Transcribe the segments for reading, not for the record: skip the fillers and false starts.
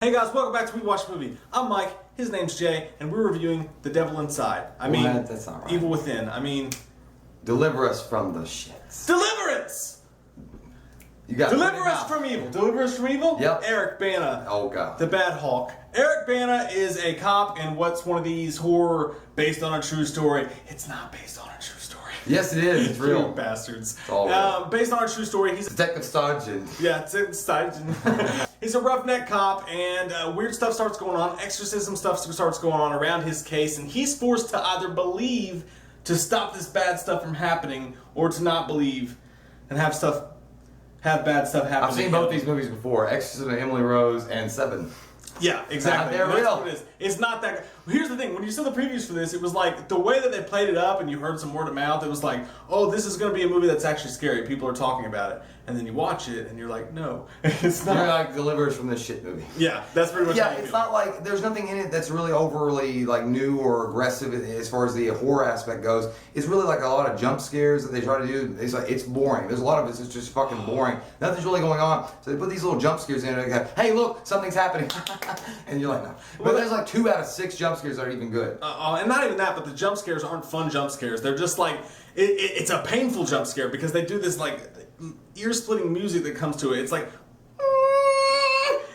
Hey guys, welcome back to We Watch Movie. I'm Mike, his name's Jay, and we're reviewing The Devil Inside. That's not right. Evil Within. Deliver us from the shits. Deliverance! You got Deliver us from evil. Deliver us from evil? Yep. Eric Bana. Oh god. The Bad Hawk. Eric Bana is a cop in what's one of these horror based on a true story. It's not based on a true story. Yes, it is. It's real. You bastards. It's all real. Based on a true story, he's Detective Sergeant. Yeah, it's Sergeant. He's a roughneck cop, and weird stuff starts going on. Exorcism stuff starts going on around his case, and he's forced to either believe to stop this bad stuff from happening, or to not believe and have bad stuff happen. I've seen both these movies before: Exorcism of Emily Rose and Seven. Yeah, exactly. They're real. What it is. It's not that. Here's the thing: when you saw the previews for this, it was like the way that they played it up, and you heard some word of mouth. It was like, "Oh, this is going to be a movie that's actually scary. People are talking about it." And then you watch it, and you're like, "No, it's not." You're like, deliver us from this shit movie. Yeah, that's pretty much. Yeah, how you it's feel. not like there's nothing in it that's really overly like new or aggressive as far as the horror aspect goes. It's really like a lot of jump scares that they try to do. It's like it's boring. There's a lot of it that's just fucking boring. Nothing's really going on. So they put these little jump scares in it. Like, hey, look, something's happening, and you're like, no. But there's like 2 out of 6 jump scares that are even good. And not even that, but the jump scares aren't fun jump scares. They're just like it's a painful jump scare because they do this like ear-splitting music that comes to it. It's like,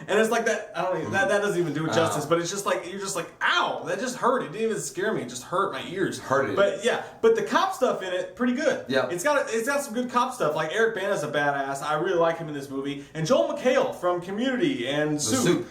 and it's like that. I don't even, that doesn't even do it justice. But it's just like you're just like, ow, that just hurt. It didn't even scare me. It just hurt my ears. Hurt it. But yeah, but the cop stuff in it, pretty good. Yeah. It's got some good cop stuff. Like Eric Bana's a badass. I really like him in this movie. And Joel McHale from Community and Soup.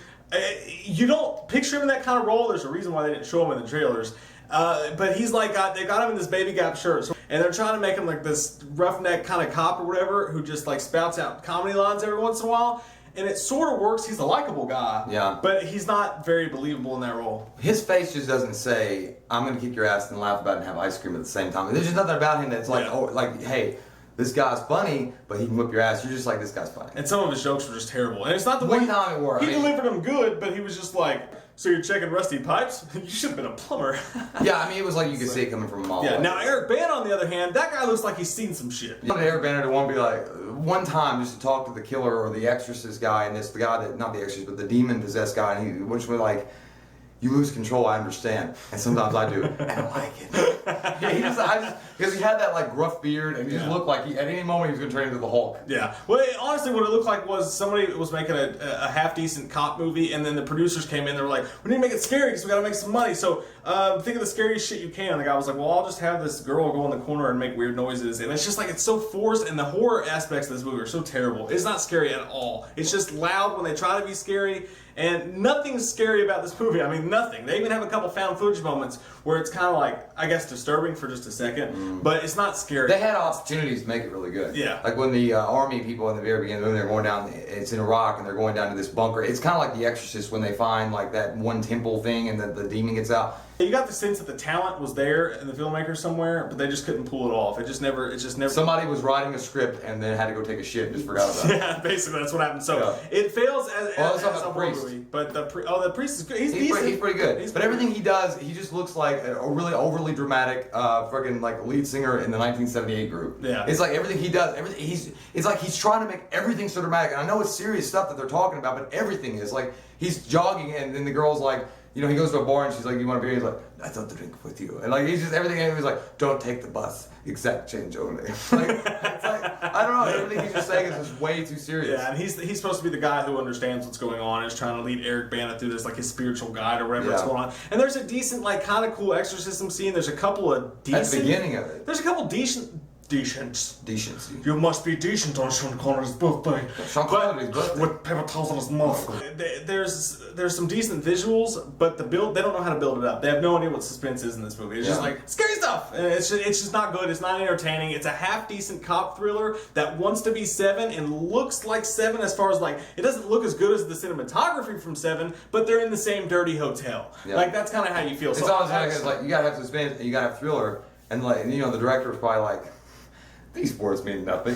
You don't picture him in that kind of role. There's a reason why they didn't show him in the trailers. But he's like, they got him in this baby gap shirt. And they're trying to make him like this roughneck kind of cop or whatever who just like spouts out comedy lines every once in a while. And it sort of works. He's a likable guy. Yeah. But he's not very believable in that role. His face just doesn't say, I'm going to kick your ass and laugh about it and have ice cream at the same time. There's just nothing about him that's like, oh, like, hey, this guy's funny, but he can whip your ass. You're just like, this guy's funny. And some of his jokes were just terrible. And it's not the way he delivered them good, but he was just like, so you're checking rusty pipes? You should have been a plumber. Yeah, I mean, it was like you could see it coming from a mile away. Now Eric Bana, on the other hand, that guy looks like he's seen some shit. You wanted Eric Bana to want to be like, one time just to talk to the killer or the exorcist guy, and the guy that, not the exorcist, but the demon-possessed guy, and he was like, you lose control, I understand. And sometimes I do. And I like it. Yeah, because he had that like gruff beard and he just looked like at any moment he was going to turn into the Hulk. Yeah. Well, honestly, what it looked like was somebody was making a half-decent cop movie, and then the producers came in, they were like, we need to make it scary because we got to make some money. So think of the scariest shit you can. And the guy was like, well, I'll just have this girl go in the corner and make weird noises. And it's just like, it's so forced, and the horror aspects of this movie are so terrible. It's not scary at all. It's just loud when they try to be scary. And nothing's scary about this movie. I mean, nothing. They even have a couple found footage moments where it's kind of like, I guess, disturbing for just a second, but it's not scary. They had opportunities to make it really good. Yeah. Like when the army people in the very beginning, when they're going down, it's in Iraq, and they're going down to this bunker. It's kind of like The Exorcist when they find like that one temple thing and the demon gets out. You got the sense that the talent was there in the filmmaker somewhere, but they just couldn't pull it off. It just never. Somebody was writing a script and then had to go take a shit and just forgot about it. Yeah, basically that's what happened. So it fails as a horror priest. movie. But the priest is good. He's decent. He's pretty good. But everything he does, he just looks like a really overly dramatic fucking like lead singer in the 1978 group. Yeah. It's like everything he does, it's like he's trying to make everything so dramatic. And I know it's serious stuff that they're talking about, but everything is like he's jogging and then the girl's like, you know, he goes to a bar and she's like, you want a beer? He's like, I thought to drink with you. And like, he's just everything. And he's like, don't take the bus. Exact change only. It's like, I don't know. Everything he's just saying is just way too serious. Yeah, and he's supposed to be the guy who understands what's going on and is trying to lead Eric Bana through this, like his spiritual guide or whatever that's going on. And there's a decent, like, kind of cool exorcism scene. There's a couple of decent. At the beginning of it. There's a couple decency. You must be decent on Sean Connery's birthday. Sean Connery's birthday. With paper towels on his mouth. There's some decent visuals, but they don't know how to build it up. They have no idea what suspense is in this movie. It's just like scary stuff. And it's just not good. It's not entertaining. It's a half decent cop thriller that wants to be 7 and looks like 7 as far as like it doesn't look as good as the cinematography from 7, but they're in the same dirty hotel. Yeah. Like that's kind of how you feel. It's always like you gotta have suspense and you gotta have thriller, and like you know the director was probably like, these words mean nothing.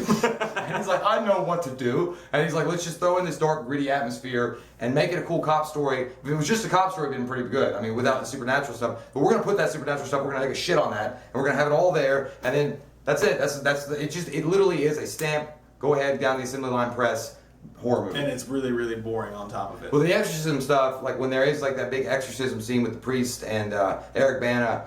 And he's like, I know what to do. And he's like, let's just throw in this dark, gritty atmosphere and make it a cool cop story. If it was just a cop story, it'd been pretty good. I mean, without the supernatural stuff. But we're gonna put that supernatural stuff. We're gonna take a shit on that, and we're gonna have it all there. And then that's it. It literally is a stamp. Go ahead down the assembly line press. horror movie. And it's really, really boring on top of it. Well, the exorcism stuff, like when there is like that big exorcism scene with the priest and Eric Bana,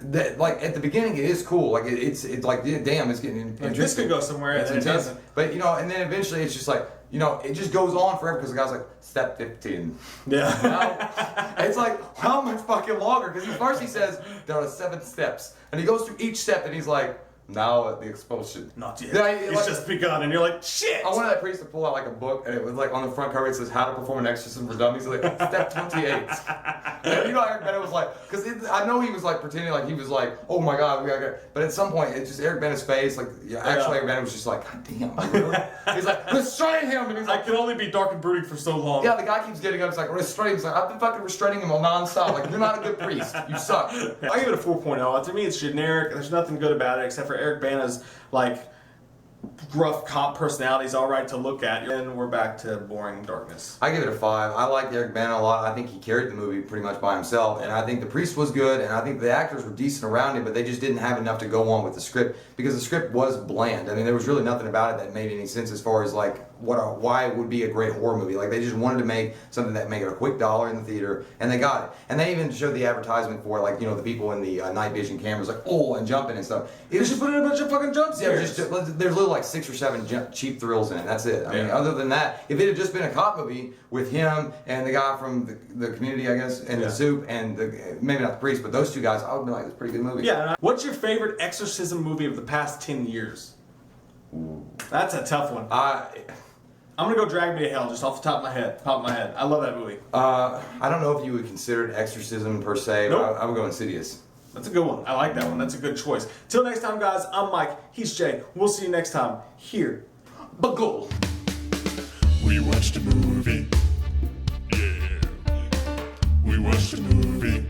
that like at the beginning it is cool. Like it's like damn, it's getting interesting. This could go somewhere and it intense. doesn't. But and then eventually it's just like it just goes on forever because the guy's like step 15. Yeah. Now, it's like how much fucking longer? Because first he says there are 7 steps, and he goes through each step and he's like. Now at the expulsion. Not yet. Yeah, It's just begun, and you're like, shit! I wanted that priest to pull out like a book, and it was like on the front cover it says How to Perform an Exorcism for Dummies. Like step 28. And Eric Bana was like, because I know he was like pretending like he was like, oh my god, we gotta go. But at some point, it's just Eric Bana's face, like actually Eric Bana was just like, god damn, really? He's like, restrain him, and he's I like, can only be dark and brooding for so long. yeah, the guy keeps getting up. He's like, restrain him. He's like, I've been fucking restraining him nonstop. Like, you're not a good priest. You suck. I give it a 4.0. To me, it's generic. There's nothing good about it except for Eric Bana's like gruff cop personality is all right to look at. And we're back to boring darkness. I give it a 5. I liked Eric Bana a lot. I think he carried the movie pretty much by himself, and I think the priest was good, and I think the actors were decent around him, but they just didn't have enough to go on with the script because the script was bland. I mean, there was really nothing about it that made any sense as far as like why it would be a great horror movie. Like they just wanted to make something that made a quick dollar in the theater, and they got it. And they even showed the advertisement for like the people in the night vision cameras like and jumping and stuff. They just put in a bunch of fucking jump scares. There's literally like 6 or 7 cheap thrills in it. That's it. I mean, other than that, if it had just been a cop movie with him and the guy from the Community, I guess, and the Soup, and maybe not the priest, but those 2 guys, I would be like, it's a pretty good movie. Yeah. What's your favorite exorcism movie of the past 10 years? Ooh. That's a tough one. I'm gonna go Drag Me to Hell, just off the top of my head. I love that movie. I don't know if you would consider it exorcism per se, but Nope. I would go Insidious. That's a good one. I like that one. That's a good choice. Till next time, guys, I'm Mike. He's Jay. We'll see you next time here. Bugle. We watched a movie. Yeah. We watched a movie.